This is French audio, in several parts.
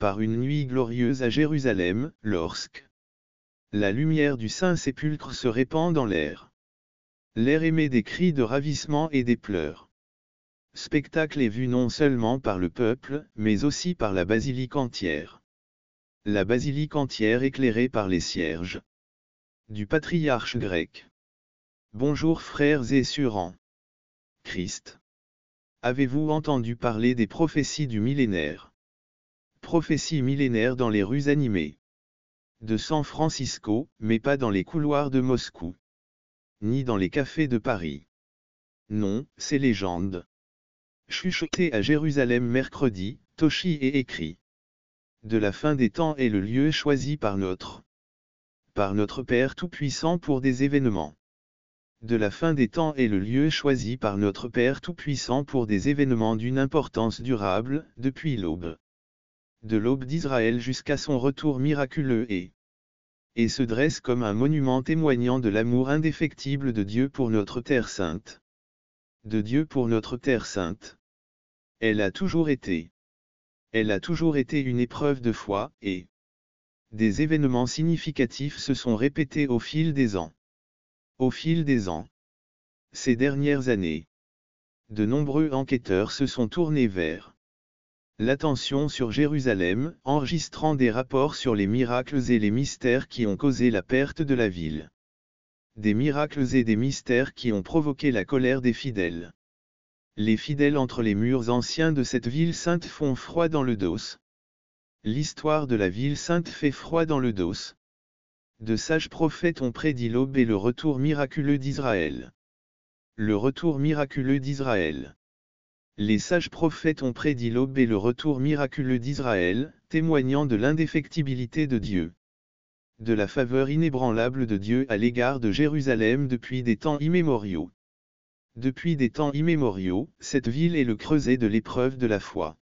par une nuit glorieuse à Jérusalem, lorsque la lumière du Saint-Sépulcre se répand dans l'air. L'air émet des cris de ravissement et des pleurs. Spectacle est vu non seulement par le peuple, mais aussi par la basilique entière. La basilique entière éclairée par les cierges du patriarche grec. Bonjour frères et sœurs en Christ. Avez-vous entendu parler des prophéties du millénaire? Prophéties millénaires dans les rues animées de San Francisco, mais pas dans les couloirs de Moscou, ni dans les cafés de Paris. Non, c'est légende. Chuchoté à Jérusalem mercredi, Toshi et écrit. De la fin des temps est le lieu choisi par notre Père Tout-Puissant pour des événements. De la fin des temps est le lieu choisi par notre Père Tout-Puissant pour des événements d'une importance durable, depuis l'aube. De l'aube d'Israël jusqu'à son retour miraculeux et se dresse comme un monument témoignant de l'amour indéfectible de Dieu pour notre terre sainte. De Dieu pour notre terre sainte. Elle a toujours été une épreuve de foi, et des événements significatifs se sont répétés au fil des ans. Au fil des ans. Ces dernières années, de nombreux enquêteurs se sont tournés vers l'attention sur Jérusalem, enregistrant des rapports sur les miracles et les mystères qui ont causé la perte de la ville. Des miracles et des mystères qui ont provoqué la colère des fidèles. Les fidèles entre les murs anciens de cette ville sainte font froid dans le dos. L'histoire de la ville sainte fait froid dans le dos. De sages prophètes ont prédit l'aube et le retour miraculeux d'Israël. Le retour miraculeux d'Israël. Les sages prophètes ont prédit l'aube et le retour miraculeux d'Israël, témoignant de l'indéfectibilité de Dieu. De la faveur inébranlable de Dieu à l'égard de Jérusalem depuis des temps immémoriaux. Depuis des temps immémoriaux, cette ville est le creuset de l'épreuve de la foi.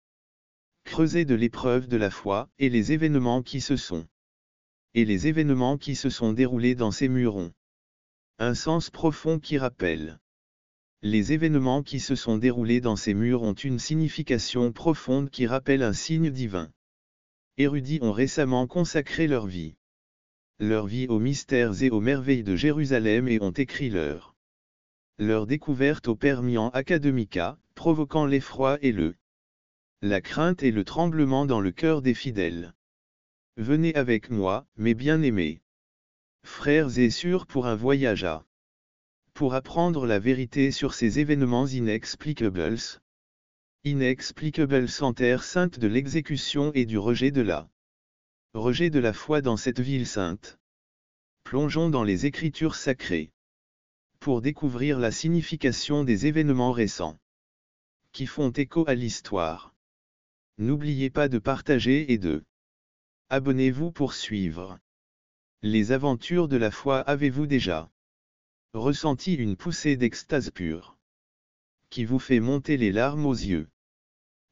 Creuset de l'épreuve de la foi, et les événements qui se sont déroulés dans ces murs ont un sens profond qui rappelle. Les événements qui se sont déroulés dans ces murs ont une signification profonde qui rappelle un signe divin. Érudits ont récemment consacré leur vie aux mystères et aux merveilles de Jérusalem et ont écrit leur découverte au Permian Academica, provoquant l'effroi et la crainte et le tremblement dans le cœur des fidèles. Venez avec moi, mes bien-aimés frères et sœurs, pour un voyage pour apprendre la vérité sur ces événements inexplicables en terre sainte de l'exécution et du rejet de la foi dans cette ville sainte. Plongeons dans les Écritures sacrées pour découvrir la signification des événements récents qui font écho à l'histoire. N'oubliez pas de partager et de abonnez-vous pour suivre les aventures de la foi. Avez-vous déjà ressenti une poussée d'extase pure qui vous fait monter les larmes aux yeux?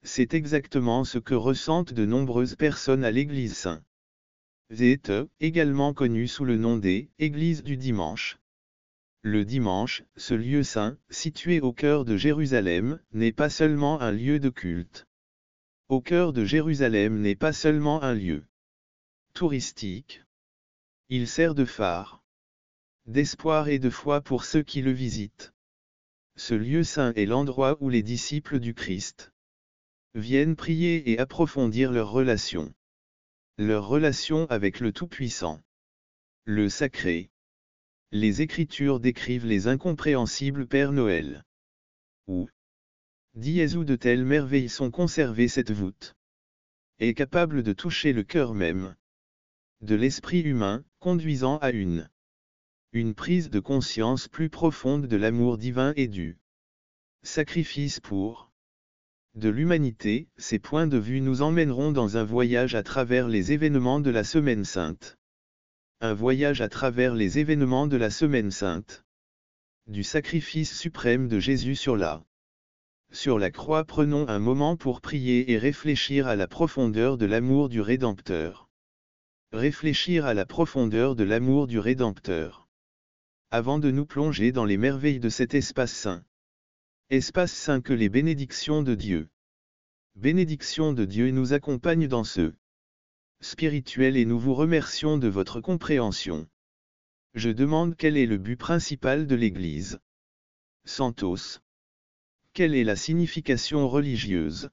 C'est exactement ce que ressentent de nombreuses personnes à l'église Saint-Zéte, également connue sous le nom des Églises du dimanche. Le dimanche, ce lieu saint, situé au cœur de Jérusalem, n'est pas seulement un lieu de culte. Au cœur de Jérusalem n'est pas seulement un lieu touristique. Il sert de phare d'espoir et de foi pour ceux qui le visitent. Ce lieu saint est l'endroit où les disciples du Christ viennent prier et approfondir leur relation avec le Tout-Puissant. Le sacré. Les Écritures décrivent les incompréhensibles Père Noël. Où de telles merveilles sont conservées, cette voûte est capable de toucher le cœur même de l'esprit humain, conduisant à une prise de conscience plus profonde de l'amour divin et du sacrifice pour de l'humanité. Ces points de vue nous emmèneront dans un voyage à travers les événements de la Semaine Sainte. Un voyage à travers les événements de la Semaine Sainte. Du sacrifice suprême de Jésus sur la croix. Prenons un moment pour prier et réfléchir à la profondeur de l'amour du Rédempteur. Réfléchir à la profondeur de l'amour du Rédempteur. Avant de nous plonger dans les merveilles de cet espace saint. Espace saint que les bénédictions de Dieu nous accompagnent dans ce spirituel et nous vous remercions de votre compréhension. Je demande quel est le but principal de l'Église. Santos. Quelle est la signification religieuse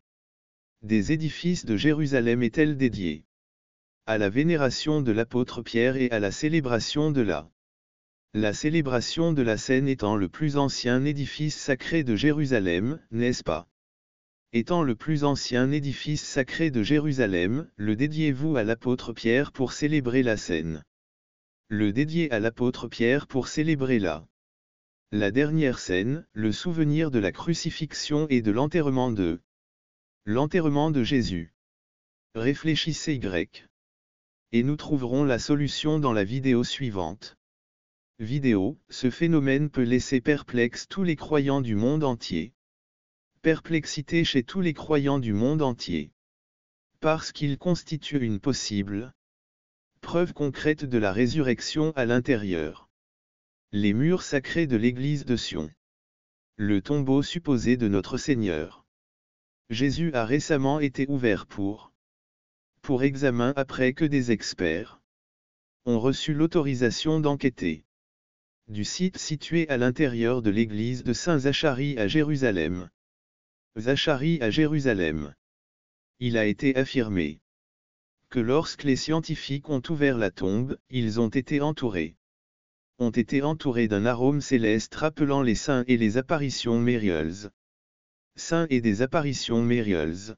des édifices de Jérusalem est-elle dédiée à la vénération de l'apôtre Pierre et à la célébration de la célébration de la Seine étant le plus ancien édifice sacré de Jérusalem, n'est-ce pas? Étant le plus ancien édifice sacré de Jérusalem, le dédiez-vous à l'apôtre Pierre pour célébrer la Seine? Le dédiez à l'apôtre Pierre pour célébrer la dernière scène, le souvenir de la crucifixion et de l'enterrement de Jésus. Réfléchissez Y. Et nous trouverons la solution dans la vidéo suivante. Vidéo, ce phénomène peut laisser perplexe tous les croyants du monde entier. Perplexité chez tous les croyants du monde entier. Parce qu'il constitue une possible preuve concrète de la résurrection à l'intérieur. Les murs sacrés de l'église de Sion. Le tombeau supposé de notre Seigneur Jésus a récemment été ouvert pour examen après que des experts ont reçu l'autorisation d'enquêter du site situé à l'intérieur de l'église de Saint-Zacharie à Jérusalem. Zacharie à Jérusalem. Il a été affirmé que lorsque les scientifiques ont ouvert la tombe, ils ont été entourés d'un arôme céleste rappelant les saints et les apparitions Mérieuses. Saints et des apparitions Mérieuses.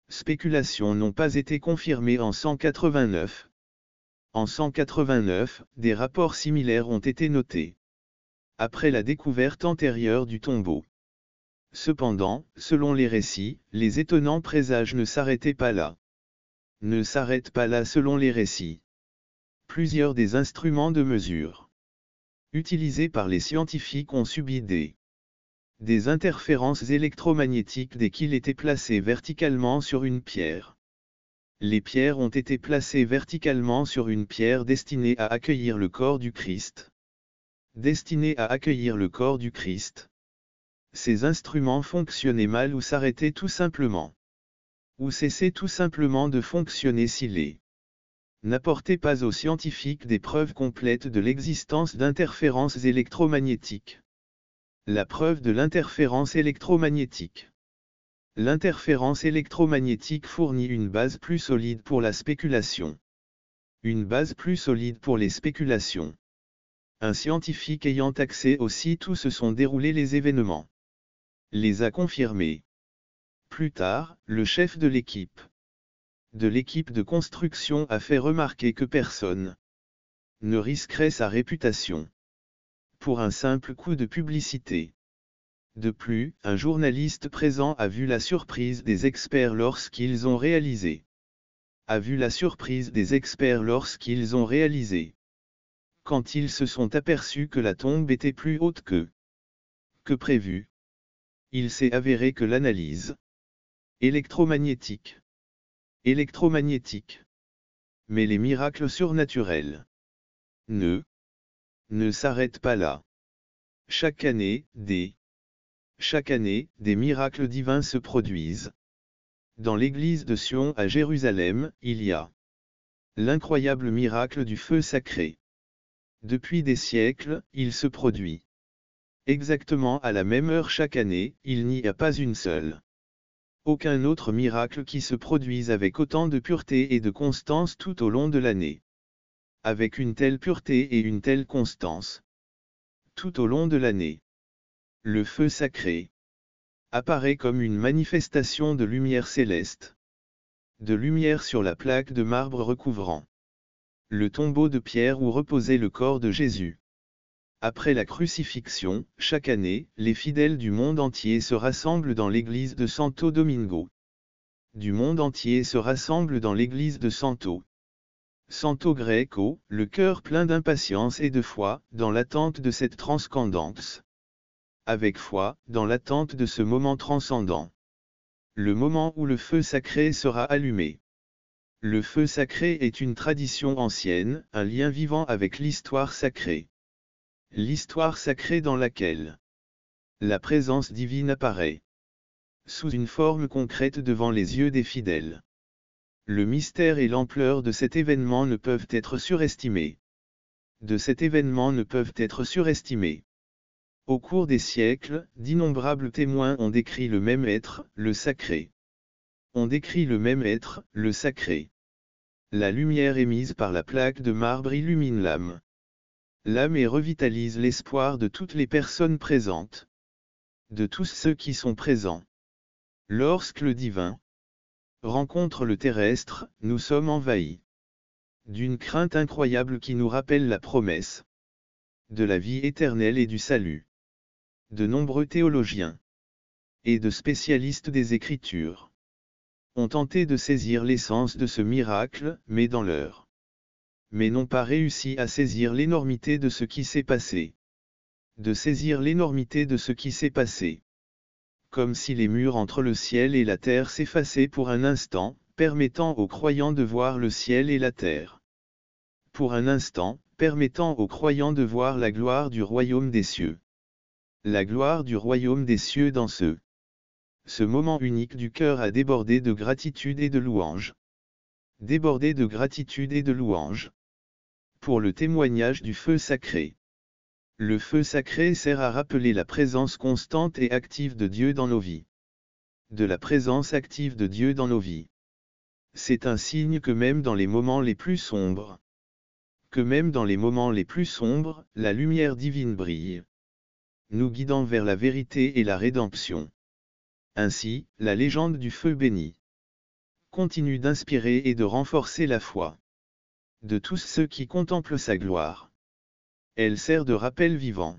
Spéculations n'ont pas été confirmées en 189. En 189, des rapports similaires ont été notés après la découverte antérieure du tombeau. Cependant, selon les récits, les étonnants présages ne s'arrêtaient pas là. Ne s'arrêtent pas là selon les récits. Plusieurs des instruments de mesure utilisés par les scientifiques ont subi des interférences électromagnétiques dès qu'il était placé verticalement sur une pierre. Les pierres ont été placées verticalement sur une pierre destinée à accueillir le corps du Christ. Destinée à accueillir le corps du Christ. Ces instruments fonctionnaient mal ou s'arrêtaient tout simplement. Ou cessaient tout simplement de fonctionner s'ils n'apportaient pas aux scientifiques des preuves complètes de l'existence d'interférences électromagnétiques. La preuve de l'interférence électromagnétique. L'interférence électromagnétique fournit une base plus solide pour la spéculation. Une base plus solide pour les spéculations. Un scientifique ayant accès au site où se sont déroulés les événements les a confirmés. Plus tard, le chef de l'équipe de construction a fait remarquer que personne ne risquerait sa réputation pour un simple coup de publicité. De plus, un journaliste présent a vu la surprise des experts lorsqu'ils ont réalisé. Quand ils se sont aperçus que la tombe était plus haute que prévu. Il s'est avéré que l'analyse électromagnétique. Mais les miracles surnaturels ne s'arrêtent pas là. Chaque année, des miracles divins se produisent. Dans l'église de Sion à Jérusalem, il y a l'incroyable miracle du feu sacré. Depuis des siècles, il se produit exactement à la même heure chaque année, il n'y a pas aucun autre miracle qui se produise avec autant de pureté et de constance tout au long de l'année. Avec une telle pureté et une telle constance. Tout au long de l'année. Le feu sacré apparaît comme une manifestation de lumière céleste. De lumière sur la plaque de marbre recouvrant le tombeau de pierre où reposait le corps de Jésus. Après la crucifixion, chaque année, les fidèles du monde entier se rassemblent dans l'église de Santo Domingo. Santo Greco, le cœur plein d'impatience et de foi, dans l'attente de cette transcendance. Avec foi, dans l'attente de ce moment transcendant. Le moment où le feu sacré sera allumé. Le feu sacré est une tradition ancienne, un lien vivant avec l'histoire sacrée. L'histoire sacrée dans laquelle la présence divine apparaît sous une forme concrète devant les yeux des fidèles. Le mystère et l'ampleur de cet événement ne peuvent être surestimés. De cet événement ne peuvent être surestimés. Au cours des siècles, d'innombrables témoins ont décrit le même être, le sacré. On décrit le même être, le sacré. La lumière émise par la plaque de marbre illumine l'âme. L'âme et revitalise l'espoir de toutes les personnes présentes. De tous ceux qui sont présents. Lorsque le divin rencontre le terrestre, nous sommes envahis d'une crainte incroyable qui nous rappelle la promesse de la vie éternelle et du salut. De nombreux théologiens et de spécialistes des Écritures ont tenté de saisir l'essence de ce miracle, mais n'ont pas réussi à saisir l'énormité de ce qui s'est passé. De saisir l'énormité de ce qui s'est passé. Comme si les murs entre le ciel et la terre s'effaçaient pour un instant, permettant aux croyants de voir le ciel et la terre. Pour un instant, permettant aux croyants de voir la gloire du royaume des cieux. La gloire du royaume des cieux dans ce moment unique du cœur a débordé de gratitude et de louange. Débordé de gratitude et de louange. Pour le témoignage du feu sacré. Le feu sacré sert à rappeler la présence constante et active de Dieu dans nos vies. De la présence active de Dieu dans nos vies. C'est un signe que même dans les moments les plus sombres, la lumière divine brille, nous guidant vers la vérité et la rédemption. Ainsi, la légende du feu béni continue d'inspirer et de renforcer la foi de tous ceux qui contemplent sa gloire. Elle sert de rappel vivant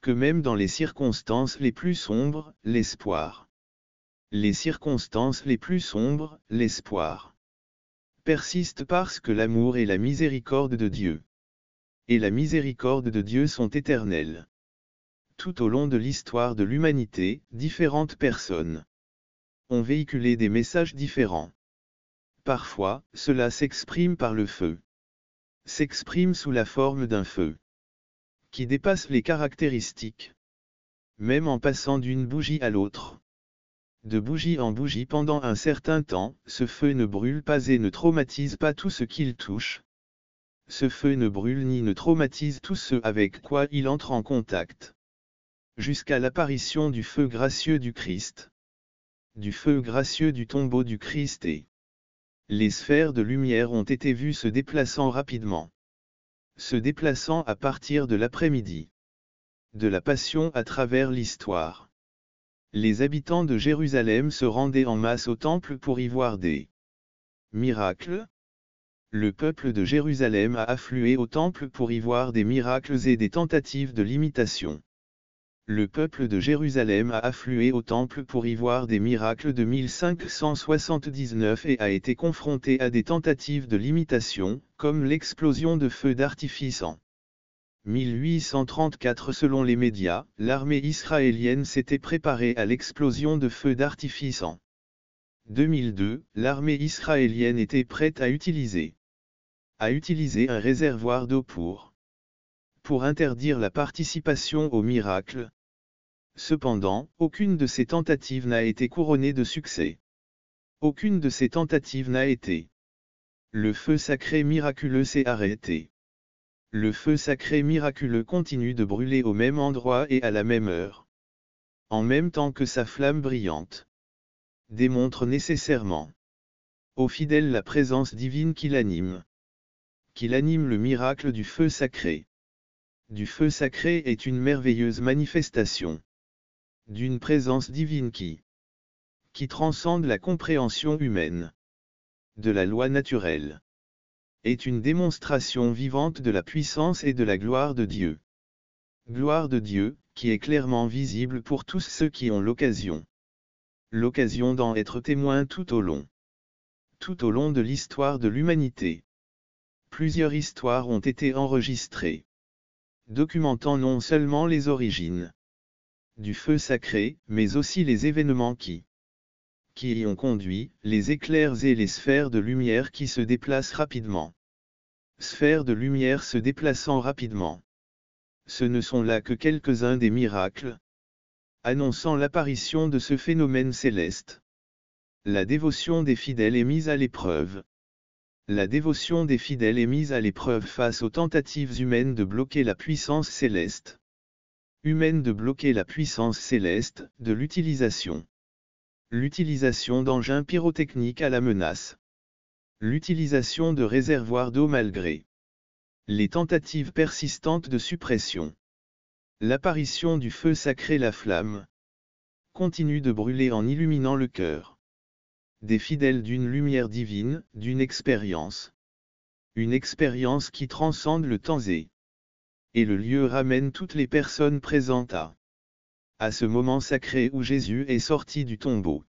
que même dans les circonstances les plus sombres, l'espoir. Les circonstances les plus sombres, l'espoir persiste parce que l'amour et la miséricorde de Dieu sont éternelles. Tout au long de l'histoire de l'humanité, différentes personnes ont véhiculé des messages différents. Parfois, cela s'exprime par le feu. S'exprime sous la forme d'un feu qui dépasse les caractéristiques. Même en passant d'une bougie à l'autre. De bougie en bougie pendant un certain temps, ce feu ne brûle pas et ne traumatise pas tout ce qu'il touche. Ce feu ne brûle ni ne traumatise tout ce avec quoi il entre en contact. Jusqu'à l'apparition du feu gracieux du Christ. Du feu gracieux du tombeau du Christ et les sphères de lumière ont été vues se déplaçant rapidement. Se déplaçant à partir de l'après-midi. De la Passion à travers l'histoire. Les habitants de Jérusalem se rendaient en masse au temple pour y voir des miracles. Le peuple de Jérusalem a afflué au temple pour y voir des miracles et des tentatives de l'imitation. Le peuple de Jérusalem a afflué au temple pour y voir des miracles de 1579 et a été confronté à des tentatives de l'imitation, comme l'explosion de feux d'artifice en 1834. Selon les médias, l'armée israélienne s'était préparée à l'explosion de feux d'artifice en 2002. L'armée israélienne était prête à utiliser un réservoir d'eau pour interdire la participation au miracle. Cependant, aucune de ces tentatives n'a été couronnée de succès. Aucune de ces tentatives n'a été. Le feu sacré miraculeux s'est arrêté. Le feu sacré miraculeux continue de brûler au même endroit et à la même heure. En même temps que sa flamme brillante démontre nécessairement aux fidèles la présence divine qui l'anime. Qu'il anime le miracle du feu sacré. Du feu sacré est une merveilleuse manifestation d'une présence divine qui transcende la compréhension humaine de la loi naturelle. Est une démonstration vivante de la puissance et de la gloire de Dieu. Gloire de Dieu, qui est clairement visible pour tous ceux qui ont l'occasion d'en être témoins tout au long de l'histoire de l'humanité. Plusieurs histoires ont été enregistrées, documentant non seulement les origines du feu sacré, mais aussi les événements qui y ont conduit, les éclairs et les sphères de lumière qui se déplacent rapidement. Sphères de lumière se déplaçant rapidement. Ce ne sont là que quelques-uns des miracles annonçant l'apparition de ce phénomène céleste. La dévotion des fidèles est mise à l'épreuve. La dévotion des fidèles est mise à l'épreuve face aux tentatives humaines de bloquer la puissance céleste. Humaine de bloquer la puissance céleste, de l'utilisation. L'utilisation d'engins pyrotechniques à la menace. L'utilisation de réservoirs d'eau malgré les tentatives persistantes de suppression. L'apparition du feu sacré, la flamme continue de brûler en illuminant le cœur des fidèles d'une lumière divine, d'une expérience. Une expérience qui transcende le temps et le lieu, ramène toutes les personnes présentes à ce moment sacré où Jésus est sorti du tombeau.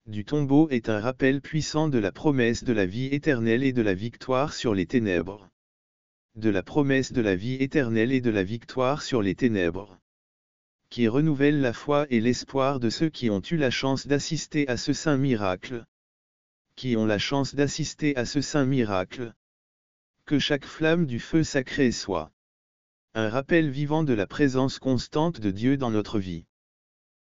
Du tombeau est un rappel puissant de la promesse de la vie éternelle et de la victoire sur les ténèbres. De la promesse de la vie éternelle et de la victoire sur les ténèbres, qui renouvelle la foi et l'espoir de ceux qui ont eu la chance d'assister à ce saint miracle. Qui ont la chance d'assister à ce saint miracle. Que chaque flamme du feu sacré soit un rappel vivant de la présence constante de Dieu dans notre vie.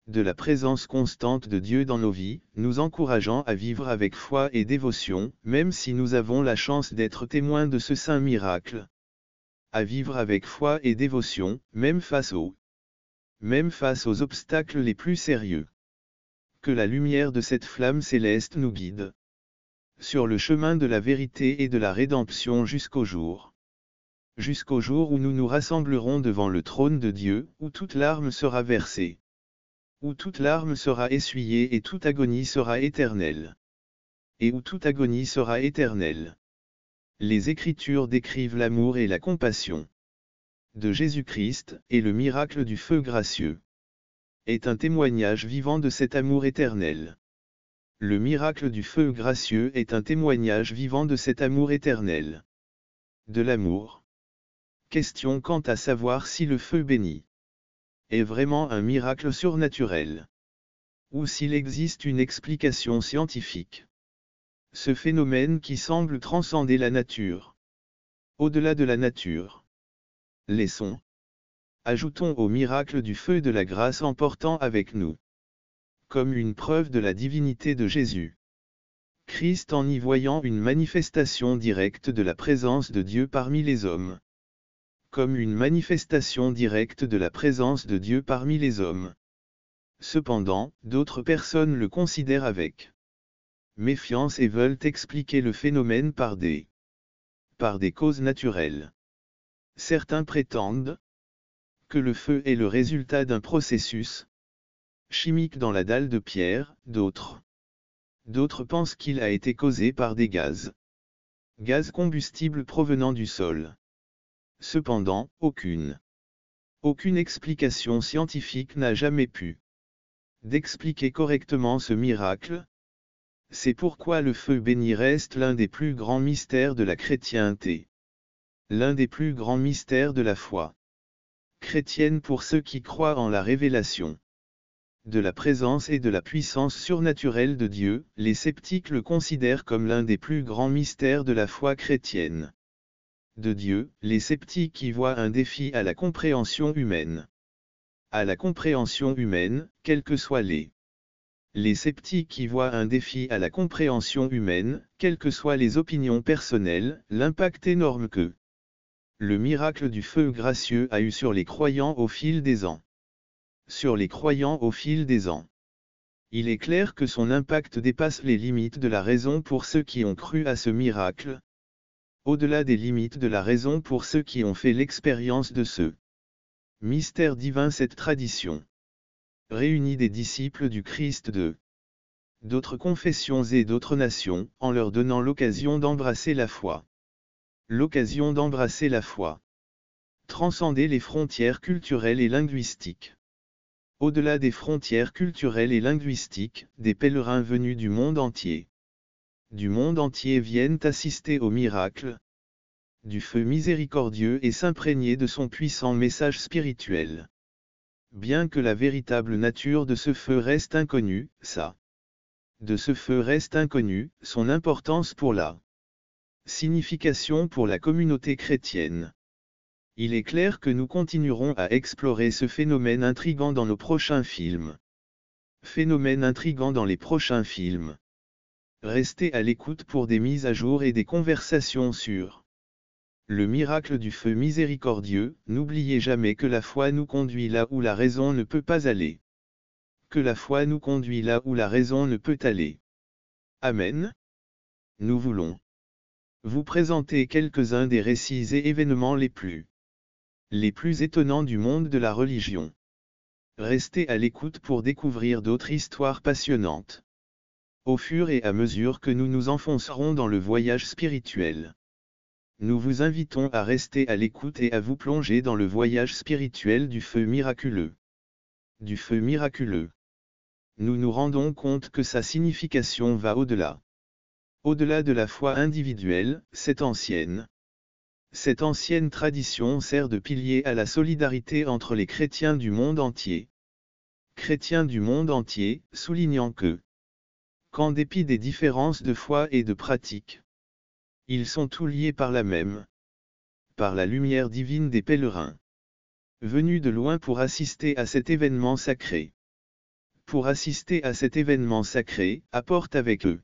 De la présence constante de Dieu dans nos vies, nous encourageant à vivre avec foi et dévotion, même si nous avons la chance d'être témoins de ce saint miracle. À vivre avec foi et dévotion, même face aux obstacles les plus sérieux. Que la lumière de cette flamme céleste nous guide sur le chemin de la vérité et de la rédemption jusqu'au jour où nous nous rassemblerons devant le trône de Dieu, où toute larme sera versée, où toute larme sera essuyée et toute agonie sera éternelle. Et où toute agonie sera éternelle. Les Écritures décrivent l'amour et la compassion de Jésus-Christ, et le miracle du feu gracieux est un témoignage vivant de cet amour éternel. Le miracle du feu gracieux est un témoignage vivant de cet amour éternel. De l'amour. Question quant à savoir si le feu béni est vraiment un miracle surnaturel, ou s'il existe une explication scientifique. Ce phénomène qui semble transcender la nature. Au-delà de la nature. Laissons. Ajoutons au miracle du feu de la grâce en portant avec nous, comme une preuve de la divinité de Jésus Christ, en y voyant une manifestation directe de la présence de Dieu parmi les hommes. Comme une manifestation directe de la présence de Dieu parmi les hommes. Cependant, d'autres personnes le considèrent avec méfiance et veulent expliquer le phénomène par des causes naturelles. Certains prétendent que le feu est le résultat d'un processus chimique dans la dalle de pierre, d'autres pensent qu'il a été causé par des gaz combustibles provenant du sol. Cependant, aucune explication scientifique n'a jamais pu d'expliquer correctement ce miracle. C'est pourquoi le feu béni reste l'un des plus grands mystères de la chrétienté. L'un des plus grands mystères de la foi chrétienne pour ceux qui croient en la révélation de la présence et de la puissance surnaturelle de Dieu. Les sceptiques le considèrent comme l'un des plus grands mystères de la foi chrétienne de Dieu. Les sceptiques y voient un défi à la compréhension humaine. À la compréhension humaine, quels que soient les sceptiques y voient un défi à la compréhension humaine, quelles que soient les opinions personnelles, l'impact énorme que le miracle du feu gracieux a eu sur les croyants au fil des ans. Sur les croyants au fil des ans. Il est clair que son impact dépasse les limites de la raison pour ceux qui ont cru à ce miracle. Au-delà des limites de la raison pour ceux qui ont fait l'expérience de ce mystère divin. Cette tradition réunit des disciples du Christ d'autres confessions et d'autres nations, en leur donnant l'occasion d'embrasser la foi. L'occasion d'embrasser la foi. Transcender les frontières culturelles et linguistiques. Au-delà des frontières culturelles et linguistiques, des pèlerins venus du monde entier viennent assister au miracle du feu miséricordieux et s'imprégner de son puissant message spirituel. Bien que la véritable nature de ce feu reste inconnue, son importance pour la signification pour la communauté chrétienne. Il est clair que nous continuerons à explorer ce phénomène intrigant dans nos prochains films. Phénomène intrigant dans les prochains films. Restez à l'écoute pour des mises à jour et des conversations sur le miracle du feu miséricordieux. N'oubliez jamais que la foi nous conduit là où la raison ne peut pas aller. Que la foi nous conduit là où la raison ne peut aller. Amen. Nous voulons vous présenter quelques-uns des récits et événements les plus étonnants du monde de la religion. Restez à l'écoute pour découvrir d'autres histoires passionnantes. Au fur et à mesure que nous nous enfoncerons dans le voyage spirituel, nous vous invitons à rester à l'écoute et à vous plonger dans le voyage spirituel du feu miraculeux. Du feu miraculeux. Nous nous rendons compte que sa signification va au-delà. Au-delà de la foi individuelle, cette ancienne tradition sert de pilier à la solidarité entre les chrétiens du monde entier. Chrétiens du monde entier, soulignant que, qu'en dépit des différences de foi et de pratique, ils sont tous liés par la lumière divine des pèlerins, venus de loin pour assister à cet événement sacré. Pour assister à cet événement sacré, apportent avec eux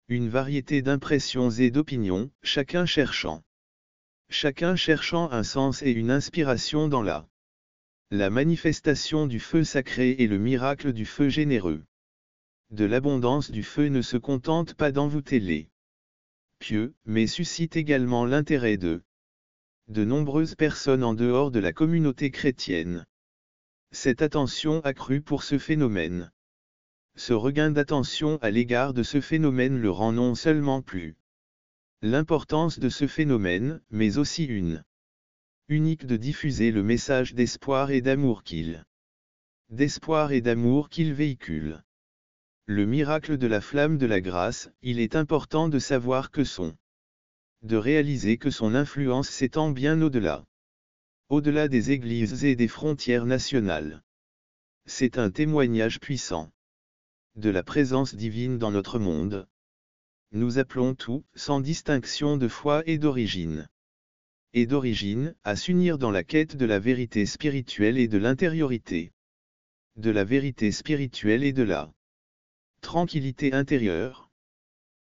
une variété d'impressions et d'opinions, chacun cherchant un sens et une inspiration dans la manifestation du feu sacré et le miracle du feu généreux. De l'abondance du feu ne se contente pas d'envoûter les pieux, mais suscite également l'intérêt de nombreuses personnes en dehors de la communauté chrétienne. Cette attention accrue pour ce phénomène. Ce regain d'attention à l'égard de ce phénomène le rend non seulement plus l'importance de ce phénomène, mais aussi unique de diffuser le message d'espoir et d'amour qu'il véhicule. Le miracle de la flamme de la grâce, il est important de savoir de réaliser que son influence s'étend bien au-delà des églises et des frontières nationales. C'est un témoignage puissant de la présence divine dans notre monde. Nous appelons tout, sans distinction de foi et d'origine, à s'unir dans la quête de la vérité spirituelle et de l'intériorité. De la vérité spirituelle et de la tranquillité intérieure.